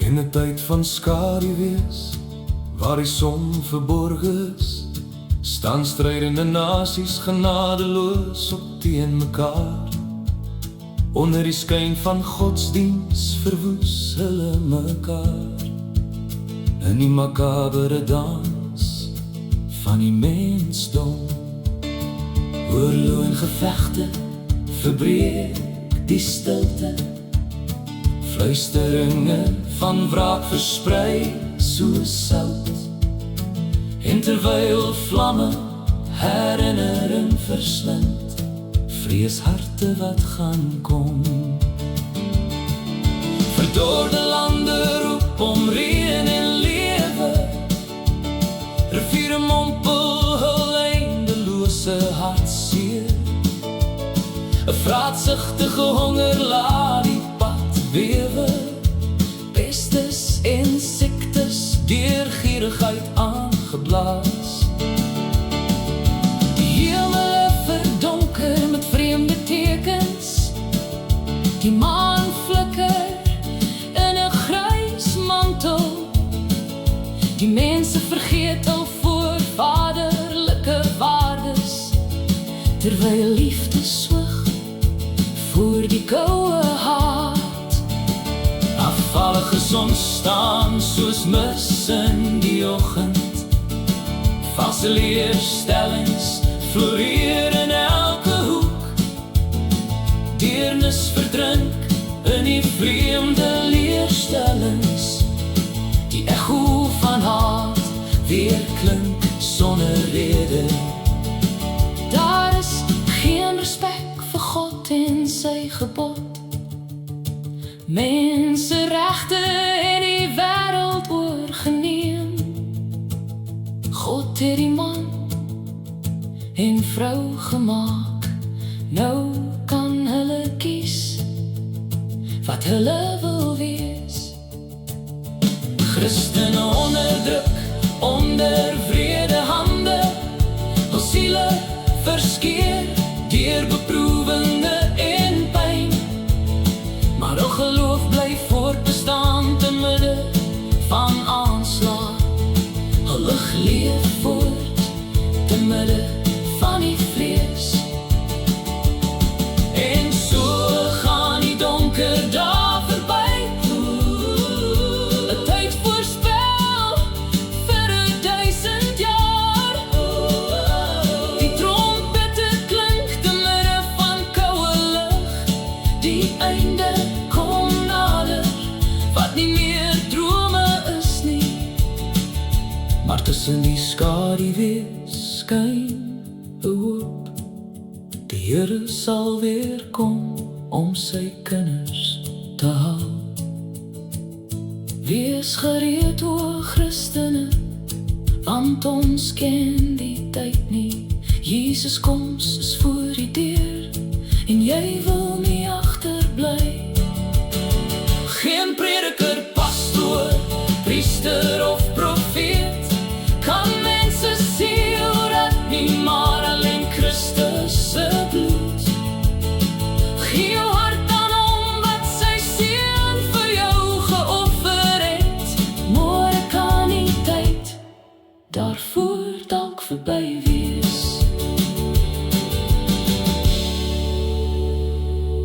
In 'n tyd van skaduwees, waar die son verborgen is, staan strydende nasies genadeloos op teen mekaar. Onder die skyn van godsdiens verwoes hulle mekaar. In die makabere dans van die mensdom, oorlog en gevegte verbreek die stilte. Fluisteringe van wraak versprei soos sout. En terwyl vlamme herinnering verslind, vrees harte wat gaan kom. Verdorde lande roep om reën en lewe, riviere mompel hul eindelose hartseer. 'n vraatsigtige honger laat die pad bewe, pestes en siektes deur gierigheid aangeblaas. Die hemele verdonker met vreemde tekens, die maan flikker in 'n grys mantel. Die mense vergeet hul voorvaderlike waardes, terwyl liefde swig voor die koue hart. Afvallige son staan soos mis in die oggend. Valse leerstellings floreer in elke hoek. Deernis verdrink in die vreemde leerstellings. Die echo van haat weer klink sonder rede. Daar is geen respek vir God en sy gebod. Menseregte het die wêreld oorgeneem. God het die man en vrou gemaak. Nou kan hulle kies wat hulle wil wees. Christene onderdruk onder wrede hande, hul siele verskeer deur beproewende en pyn. Maar hul geloof bly voortbestaan te midde van aanslag. Hul lig leef voort te midde van die vrees. En so gaan die donker dae verby. 'n tyd voorspel vir 1000 jaar. Die trompette klink te midde van koue lug. Die einde kom nader, wat nie meer drome is nie. Maar tussen die skaduwees skyn 'n hoop. Die Here sal weer kom om sy kinders te haal. Wees gereed, o Christene, want ons ken die tyd nie. Jesus koms is voor die deur en jy wil nie agterbly. Geen prediker, pastoor, priester of profeet kan mense siel red nie, maar alleen Christus se bloed. Gee jou hart aan hom wat sy seun vir jou geoffer het. Môre kan die tyd daarvoor dalk verby wees.